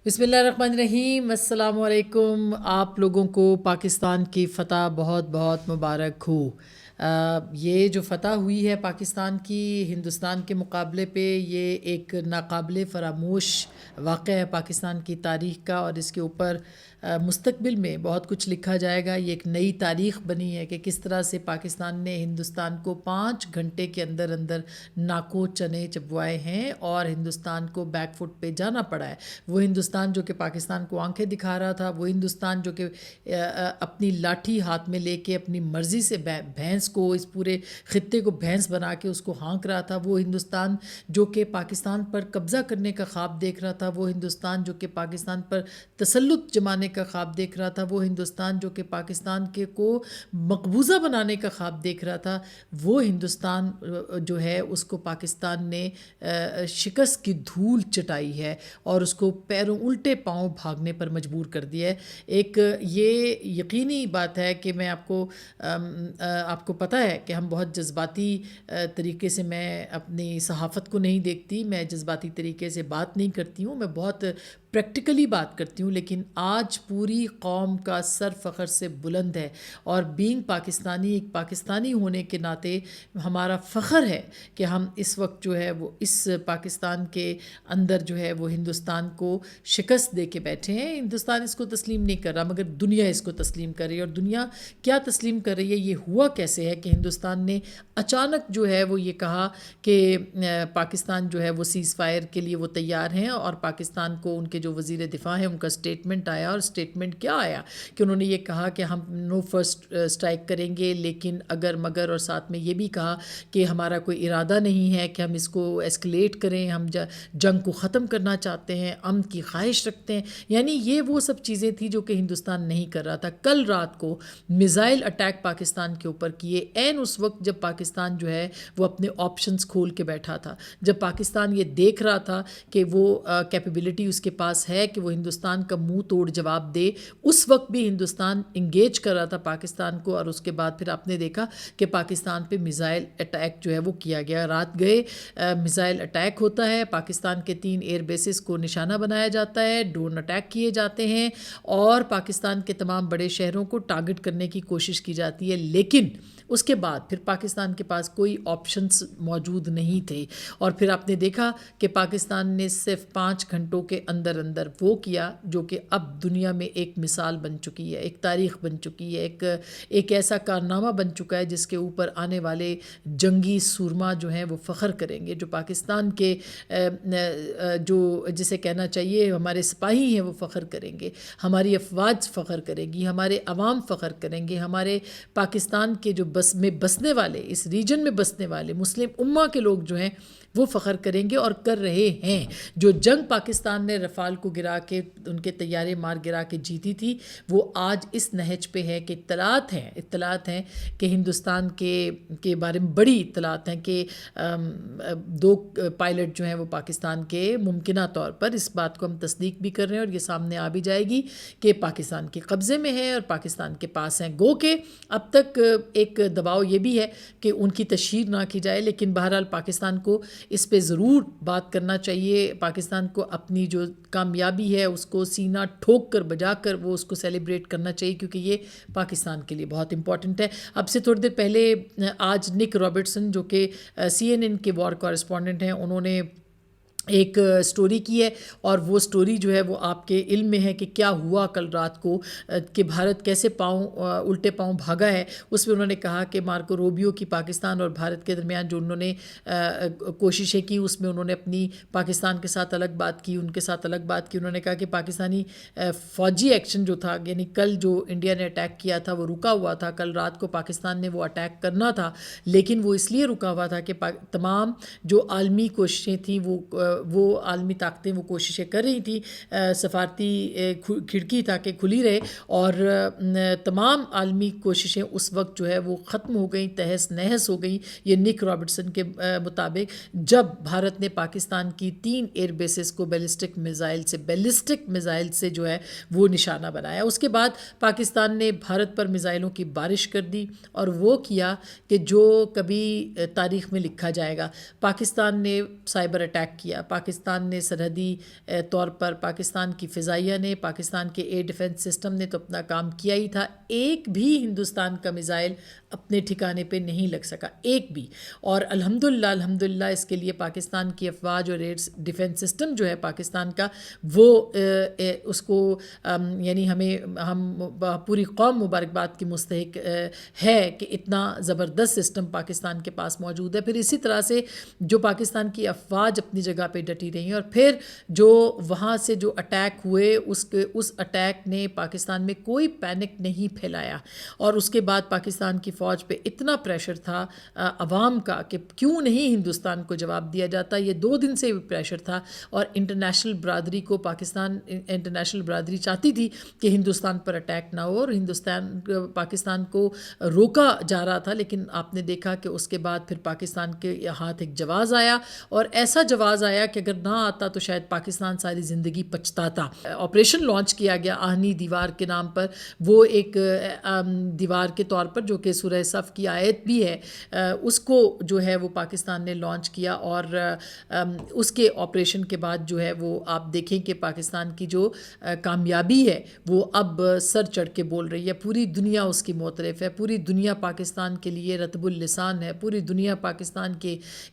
بسم اللہ الرحمن الرحیم، السلام علیکم۔ آپ لوگوں کو پاکستان کی فتح بہت بہت مبارک ہو۔ یہ جو فتح ہوئی ہے پاکستان کی ہندوستان کے مقابلے پہ، یہ ایک ناقابل فراموش واقعہ ہے پاکستان کی تاریخ کا، اور اس کے اوپر مستقبل میں بہت کچھ لکھا جائے گا۔ یہ ایک نئی تاریخ بنی ہے کہ کس طرح سے پاکستان نے ہندوستان کو 5 گھنٹے کے اندر اندر ناکو چنے چبوائے ہیں اور ہندوستان کو بیک فٹ پہ جانا پڑا ہے۔ وہ ہندوستان جو کہ پاکستان کو آنکھیں دکھا رہا تھا، وہ ہندوستان جو کہ اپنی لاٹھی ہاتھ میں لے کے اپنی مرضی سے بھینس کو، اس پورے خطے کو بھینس بنا کے اس کو ہانک رہا تھا، وہ ہندوستان جو کہ پاکستان پر قبضہ کرنے کا خواب دیکھ رہا تھا، وہ ہندوستان جو کہ پاکستان پر تسلط جمانے کا خواب دیکھ رہا تھا، وہ ہندوستان جو کہ پاکستان کے کو مقبوضہ بنانے کا خواب دیکھ رہا تھا، وہ ہندوستان جو ہے اس کو پاکستان نے شکست کی دھول چٹائی ہے اور اس کو پیروں الٹے پاؤں بھاگنے پر مجبور کر دیا ہے۔ ایک یہ یقینی بات ہے کہ میں آپ کو پتہ ہے کہ ہم بہت جذباتی طریقے سے، میں اپنی صحافت کو نہیں دیکھتی، میں جذباتی طریقے سے بات نہیں کرتی ہوں، میں بہت پریکٹیکلی بات کرتی ہوں، لیکن آج پوری قوم کا سر فخر سے بلند ہے، اور بینگ پاکستانی، ایک پاکستانی ہونے کے ناطے ہمارا فخر ہے کہ ہم اس وقت جو ہے وہ اس پاکستان کے اندر جو ہے وہ ہندوستان کو شکست دے کے بیٹھے ہیں۔ ہندوستان اس کو تسلیم نہیں کر رہا، مگر دنیا اس کو تسلیم کر رہی ہے۔ اور دنیا کیا تسلیم کر رہی ہے؟ یہ ہوا کیسے ہے کہ ہندوستان نے اچانک جو ہے وہ یہ کہا کہ پاکستان جو ہے وہ سیز فائر کے لیے وہ تیار ہیں، اور پاکستان کو ان کے جو وزیر دفاع ہیں ان کا سٹیٹمنٹ آیا، اور سٹیٹمنٹ کیا آیا کہ انہوں نے یہ کہا کہ ہم نو فرسٹ اسٹرائک کریں گے، لیکن اگر مگر، اور ساتھ میں یہ بھی کہا کہ ہمارا کوئی ارادہ نہیں ہے کہ ہم اس کو ایسکلیٹ کریں، ہم جنگ کو ختم کرنا چاہتے ہیں، امن کی خواہش رکھتے ہیں۔ یعنی یہ وہ سب چیزیں تھیں جو کہ ہندوستان نہیں کر رہا تھا۔ کل رات کو میزائل اٹیک پاکستان کے اوپر کیے، عین اس وقت جب پاکستان جو ہے وہ اپنے آپشنز کھول کے بیٹھا تھا، جب پاکستان یہ دیکھ رہا تھا کہ وہ کیپیبلٹی اس کے پاس ہے کہ وہ ہندوستان کا منہ توڑ جواب دے، اس وقت بھی ہندوستان انگیج کر رہا تھا پاکستان کو، اور اس کے بعد پھر آپ نے دیکھا کہ پاکستان پہ میزائل اٹیک جو ہے وہ کیا گیا۔ رات گئے میزائل اٹیک ہوتا ہے، پاکستان کے 3 ایئر بیسز کو نشانہ بنایا جاتا ہے، ڈرون اٹیک کیے جاتے ہیں، اور پاکستان کے تمام بڑے شہروں کو ٹارگٹ کرنے کی کوشش کی جاتی ہے، لیکن اس کے بعد پھر پاکستان کے پاس کوئی آپشنز موجود نہیں تھے۔ اور پھر آپ نے دیکھا کہ پاکستان نے صرف 5 گھنٹوں کے اندر اندر وہ کیا جو کہ اب دنیا میں ایک مثال بن چکی ہے، ایک تاریخ بن چکی ہے، ایک ایسا کارنامہ بن چکا ہے جس کے اوپر آنے والے جنگی سورما جو ہیں وہ فخر کریں گے، جو پاکستان کے جو جسے کہنا چاہیے ہمارے سپاہی ہیں وہ فخر کریں گے، ہماری افواج فخر کرے گی، ہمارے عوام فخر کریں گے، ہمارے پاکستان کے جو میں بسنے والے، اس ریجن میں بسنے والے مسلم امہ کے لوگ جو ہیں وہ فخر کریں گے اور کر رہے ہیں۔ جو جنگ پاکستان نے رفال کو گرا کے، ان کے طیارے مار گرا کے جیتی تھی، وہ آج اس نہج پہ ہے کہ اطلاعات ہیں کہ ہندوستان کے بارے میں بڑی اطلاعات ہیں کہ 2 پائلٹ جو ہیں وہ پاکستان کے ممکنہ طور پر، اس بات کو ہم تصدیق بھی کر رہے ہیں اور یہ سامنے آ بھی جائے گی کہ پاکستان کے قبضے میں ہے اور پاکستان کے پاس ہیں۔ گو کہ اب تک ایک دباؤ یہ بھی ہے کہ ان کی تشہیر نہ کی جائے، لیکن بہرحال پاکستان کو اس پہ ضرور بات کرنا چاہیے، پاکستان کو اپنی جو کامیابی ہے اس کو سینہ ٹھوک کر بجا کر وہ اس کو سیلیبریٹ کرنا چاہیے، کیونکہ یہ پاکستان کے لیے بہت امپورٹنٹ ہے۔ اب سے تھوڑی دیر پہلے آج نک رابرٹسن جو کہ CNN کے وار کورسپونڈنٹ ہیں، انہوں نے ایک سٹوری کی ہے، اور وہ سٹوری جو ہے وہ آپ کے علم میں ہے کہ کیا ہوا کل رات کو، کہ بھارت کیسے الٹے پاؤں بھاگا ہے۔ اس میں انہوں نے کہا کہ مارکو روبیو کی پاکستان اور بھارت کے درمیان جو انہوں نے کوششیں کی، اس میں انہوں نے اپنی پاکستان کے ساتھ الگ بات کی، ان کے ساتھ الگ بات کی۔ انہوں نے کہا کہ پاکستانی فوجی ایکشن جو تھا، یعنی کل جو انڈیا نے اٹیک کیا تھا وہ رکا ہوا تھا، کل رات کو پاکستان نے وہ اٹیک کرنا تھا، لیکن وہ اس لیے رکا ہوا تھا کہ تمام جو عالمی کوششیں تھیں وہ عالمی طاقتیں وہ کوششیں کر رہی تھیں، سفارتی کھڑکی تاکہ کھلی رہے، اور تمام عالمی کوششیں اس وقت جو ہے وہ ختم ہو گئیں، تہس نہس ہو گئیں، یہ نک رابرٹسن کے مطابق، جب بھارت نے پاکستان کی 3 ایئر بیسز کو بیلسٹک میزائل سے جو ہے وہ نشانہ بنایا۔ اس کے بعد پاکستان نے بھارت پر میزائلوں کی بارش کر دی، اور وہ کیا کہ جو کبھی تاریخ میں لکھا جائے گا۔ پاکستان نے سائبر اٹیک کیا، پاکستان نے سرحدی طور پر پاکستان کی فضائیہ نے، پاکستان کے ایئر ڈیفنس سسٹم نے تو اپنا کام کیا ہی تھا، ایک بھی ہندوستان کا میزائل اپنے ٹھکانے پہ نہیں لگ سکا، ایک بھی. اور الحمدللہ اس کے لیے پاکستان کی افواج اور ایئر ڈیفنس سسٹم جو ہے پاکستان کا، وہ اس کو یعنی ہم پوری قوم مبارکباد کی مستحق ہے کہ اتنا زبردست سسٹم پاکستان کے پاس موجود ہے. پھر اسی طرح سے جو پاکستان کی افواج اپنی جگہ پہ ڈٹی رہی ہیں، اور پھر جو وہاں سے جو اٹیک ہوئے اس اٹیک نے پاکستان میں کوئی پینک نہیں پھیلایا، اور اس کے بعد پاکستان کی فوج پہ اتنا پریشر تھا عوام کا کہ کیوں نہیں ہندوستان کو جواب دیا جاتا. یہ 2 دن سے پریشر تھا، اور انٹرنیشنل برادری کو انٹرنیشنل برادری چاہتی تھی کہ ہندوستان پر اٹیک نہ ہو، اور پاکستان کو روکا جا رہا تھا. لیکن آپ نے دیکھا کہ اس کے بعد پھر پاکستان کے ہاتھ ایک جواز آیا، اور ایسا جواز آیا کہ اگر نہ آتا تو شاید پاکستان ساری زندگی پچھتاتا. آپریشن لانچ کیا گیا آہنی دیوار کے نام پر، وہ ایک دیوار کے طور پر جو کہ سورہ صف کی آیت بھی ہے، اس کو جو ہے وہ پاکستان نے لانچ کیا. اور اس کے آپریشن کے بعد جو ہے وہ آپ دیکھیں کہ پاکستان کی جو کامیابی ہے وہ اب سر چڑھ کے بول رہی ہے. پوری دنیا اس کی معترف ہے، پوری دنیا پاکستان کے لیے رطب اللسان ہے، پوری دنیا پاکستان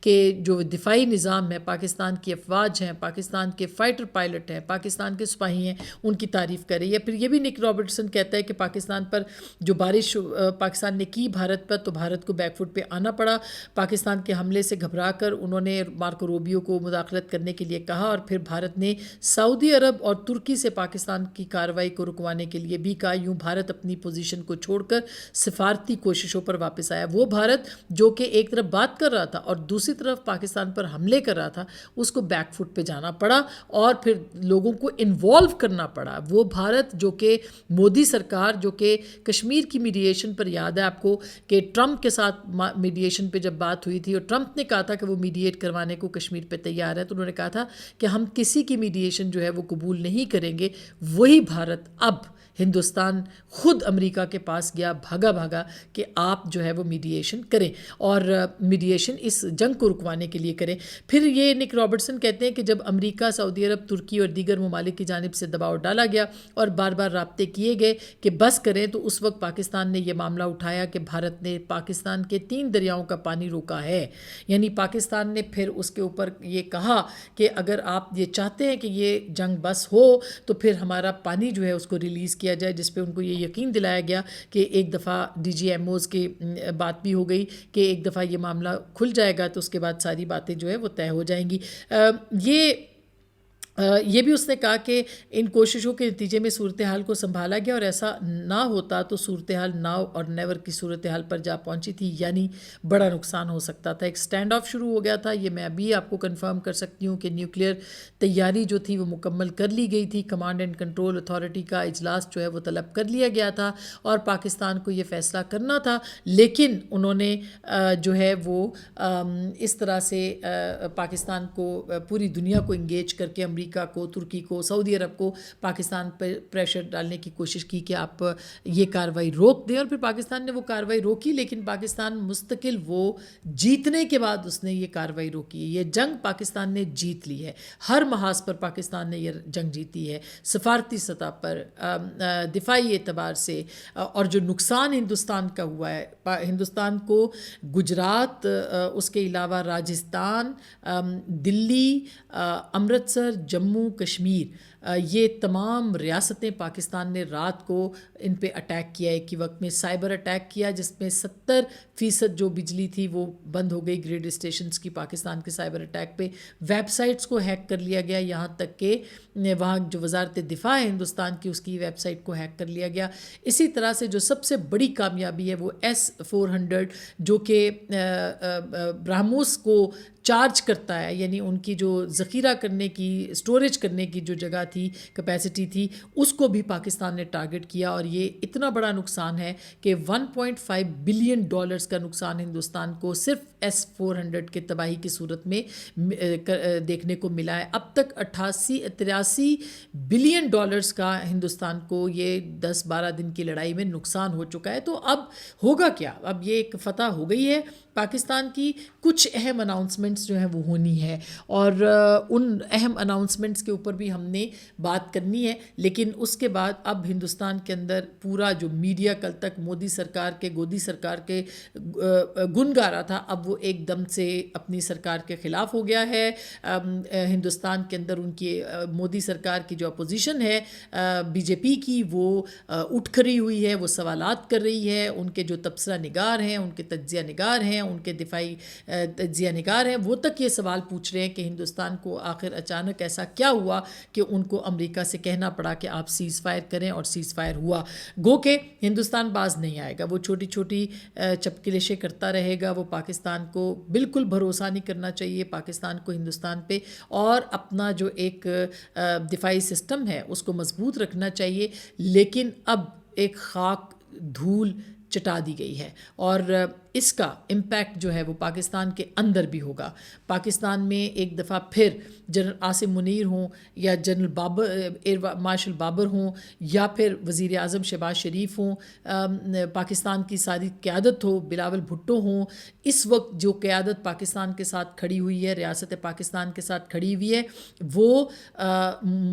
کے جو دفاعی نظام ہے، پاکستان کی افواج ہیں، پاکستان کے فائٹر پائلٹ ہیں، پاکستان کے سپاہی ہیں، ان کی تعریف کر رہی ہے. پھر یہ بھی نک رابرٹسن کہتا ہے کہ پاکستان پر جو بارش پاکستان نے کی بھارت پر، تو بھارت کو بیک فٹ پہ آنا پڑا. پاکستان کے حملے سے گھبرا کر انہوں نے مارکو روبیو کو مداخلت کرنے کے لیے کہا، اور پھر بھارت نے سعودی عرب اور ترکی سے پاکستان کی کارروائی کو رکوانے کے لیے بھی کہا. یوں بھارت اپنی پوزیشن کو چھوڑ کر سفارتی کوششوں پر واپس آیا. وہ بھارت جو کہ ایک طرف بات کر رہا تھا اور دوسری طرف پاکستان پر حملے کر رہا تھا، اس کو بیک فٹ پہ جانا پڑا اور پھر لوگوں کو انوالو کرنا پڑا. وہ بھارت جو کہ مودی سرکار، جو کہ کشمیر کی میڈیشن پر، یاد ہے آپ کو کہ ٹرمپ کے ساتھ میڈیشن پہ جب بات ہوئی تھی اور ٹرمپ نے کہا تھا کہ وہ میڈیٹ کروانے کو کشمیر پہ تیار ہے، تو انہوں نے کہا تھا کہ ہم کسی کی میڈیشن جو ہے وہ قبول نہیں کریں گے. وہی بھارت اب ہندوستان خود امریکہ کے پاس گیا بھاگا کہ آپ جو ہے وہ میڈیشن کریں، اور میڈیشن اس جنگ کو رکوانے کے لیے کریں. پھر یہ نک رابرٹسن کہتے ہیں کہ جب امریکہ، سعودی عرب، ترکی اور دیگر ممالک کی جانب سے دباؤ ڈالا گیا اور بار بار رابطے کیے گئے کہ بس کریں، تو اس وقت پاکستان نے یہ معاملہ اٹھایا کہ بھارت نے پاکستان کے 3 دریاؤں کا پانی روکا ہے. یعنی پاکستان نے پھر اس کے اوپر یہ کہا کہ اگر آپ یہ چاہتے ہیں کہ یہ جنگ بس ہو تو پھر ہمارا پانی جو ہے اس کو ریلیز کیا جائے، جس پہ ان کو یہ یقین دلایا گیا کہ ایک دفعہ ڈی جی ایم اوز کی بات بھی ہو گئی کہ ایک دفعہ یہ معاملہ کھل جائے گا تو اس کے بعد ساری باتیں جو ہے وہ طے ہو جائیں گی. یہ بھی اس نے کہا کہ ان کوششوں کے نتیجے میں صورتحال کو سنبھالا گیا، اور ایسا نہ ہوتا تو صورتحال ناؤ اور نیور کی صورتحال پر جا پہنچی تھی، یعنی بڑا نقصان ہو سکتا تھا. ایک سٹینڈ آف شروع ہو گیا تھا. یہ میں ابھی آپ کو کنفرم کر سکتی ہوں کہ نیوکلیئر تیاری جو تھی وہ مکمل کر لی گئی تھی. کمانڈ اینڈ کنٹرول اتھارٹی کا اجلاس جو ہے وہ طلب کر لیا گیا تھا اور پاکستان کو یہ فیصلہ کرنا تھا، لیکن انہوں نے جو ہے وہ اس طرح سے پاکستان کو، پوری دنیا کو انگیج کر کے، امریکہ کو، ترکی کو، سعودی عرب کو پاکستان پر پریشر ڈالنے کی کوشش کی کہ آپ یہ کاروائی روک دیں، اور پھر پاکستان نے وہ کاروائی روکی. لیکن پاکستان مستقل وہ جیتنے کے بعد اس نے یہ کاروائی روکی. یہ جنگ پاکستان نے جیت لی ہے، ہر محاذ پر پاکستان نے یہ جنگ جیتی ہے، سفارتی سطح پر، دفاعی اعتبار سے. اور جو نقصان ہندوستان کا ہوا ہے، ہندوستان کو گجرات، اس کے علاوہ راجستھان، دلی، امرتسر، جموں کشمیر، یہ تمام ریاستیں پاکستان نے رات کو ان پہ اٹیک کیا. ایک ہی وقت میں سائبر اٹیک کیا، جس میں 70% جو بجلی تھی وہ بند ہو گئی گریڈ اسٹیشنز کی پاکستان کے سائبر اٹیک پہ. ویب سائٹس کو ہیک کر لیا گیا، یہاں تک کہ وہاں جو وزارت دفاع ہے ہندوستان کی، اس کی ویب سائٹ کو ہیک کر لیا گیا. اسی طرح سے جو سب سے بڑی کامیابی ہے وہ S-400 جو کہ برہموس کو چارج کرتا ہے، یعنی ان کی جو ذخیرہ کرنے کی، اسٹوریج کرنے کی جو جگہ تھی، کیپیسٹی تھی، اس کو بھی پاکستان نے ٹارگٹ کیا. اور یہ اتنا بڑا نقصان ہے کہ $1.5 بلین کا نقصان ہندوستان کو صرف S-400 کے تباہی کی صورت میں دیکھنے کو ملا ہے. اب تک $83 بلین کا ہندوستان کو یہ 10-12 دن کی لڑائی میں نقصان ہو چکا ہے. تو اب ہوگا کیا؟ اب یہ ایک فتح ہو گئی ہے پاکستان کی کچھ اہم اناؤنسمنٹس جو ہیں وہ ہونی ہے، اور ان اہم اناؤنسمنٹس کے اوپر بھی ہم نے بات کرنی ہے. لیکن اس کے بعد اب ہندوستان کے اندر پورا جو میڈیا کل تک مودی سرکار کے گودی سرکار کے گن گا رہا تھا، اب وہ ایک دم سے اپنی سرکار کے خلاف ہو گیا ہے. ہندوستان کے اندر ان کی مودی سرکار کی جو اپوزیشن ہے بی جے پی کی، وہ اٹھ کھڑی ہوئی ہے، وہ سوالات کر رہی ہے. ان کے جو تبصرہ نگار ہیں، ان کے تجزیہ نگار ہیں، ان کے دفاعی تجزیہ نگار ہیں، وہ تک یہ سوال پوچھ رہے ہیں کہ ہندوستان کو آخر اچانک ایسا کیا ہوا کہ ان کو امریکہ سے کہنا پڑا کہ آپ سیز فائر کریں، اور سیز فائر ہوا. گو کہ ہندوستان باز نہیں آئے گا، وہ چھوٹی چھوٹی چپکلشیں کرتا رہے گا. وہ پاکستان کو بالکل بھروسہ نہیں کرنا چاہیے، پاکستان کو ہندوستان پہ، اور اپنا جو ایک دفاعی سسٹم ہے اس کو مضبوط رکھنا چاہیے. لیکن اب ایک خاک دھول چٹا دی گئی ہے، اور اس کا امپیکٹ جو ہے وہ پاکستان کے اندر بھی ہوگا. پاکستان میں ایک دفعہ پھر جنرل عاصم منیر ہوں، یا general Babar air marshal Babar ہوں، یا پھر وزیر اعظم شہباز شریف ہوں، پاکستان کی ساری قیادت ہو، بلاول بھٹو ہوں. اس وقت جو قیادت پاکستان کے ساتھ کھڑی ہوئی ہے، ریاست پاکستان کے ساتھ کھڑی ہوئی ہے، وہ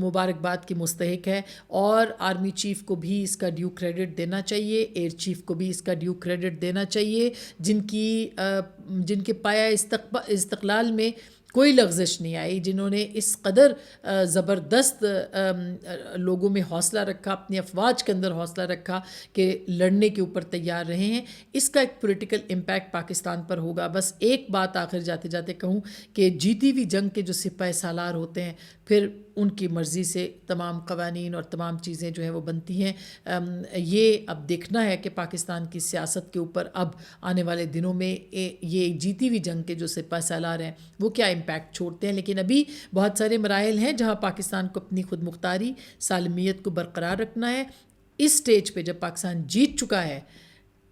مبارکباد کی مستحق ہے. اور آرمی چیف کو بھی اس کا ڈیو کریڈٹ دینا چاہیے، ایئر چیف کو بھی اس کا ڈیو کریڈٹ دینا چاہیے، جن کے پایہ استقلال میں کوئی لغزش نہیں آئی، جنہوں نے اس قدر زبردست لوگوں میں حوصلہ رکھا، اپنی افواج کے اندر حوصلہ رکھا کہ لڑنے کے اوپر تیار رہے ہیں. اس کا ایک پولیٹیکل امپیکٹ پاکستان پر ہوگا. بس ایک بات آخر جاتے جاتے کہوں کہ جیتی ہوئی جنگ کے جو سپاہ سالار ہوتے ہیں، پھر ان کی مرضی سے تمام قوانین اور تمام چیزیں جو ہیں وہ بنتی ہیں. یہ اب دیکھنا ہے کہ پاکستان کی سیاست کے اوپر اب آنے والے دنوں میں یہ جیتی ہوئی جنگ کے جو سپاہ سالار ہیں وہ کیا امپیکٹ چھوڑتے ہیں. لیکن ابھی بہت سارے مراحل ہیں جہاں پاکستان کو اپنی خود مختاری، سالمیت کو برقرار رکھنا ہے. اس سٹیج پہ جب پاکستان جیت چکا ہے،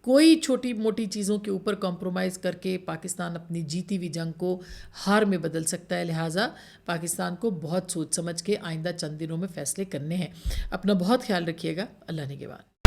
کوئی چھوٹی موٹی چیزوں کے اوپر کمپرومائز کر کے پاکستان اپنی جیتی ہوئی جنگ کو ہار میں بدل سکتا ہے. لہٰذا پاکستان کو بہت سوچ سمجھ کے آئندہ چند دنوں میں فیصلے کرنے ہیں. اپنا بہت خیال رکھیے گا. اللہ نگہبان.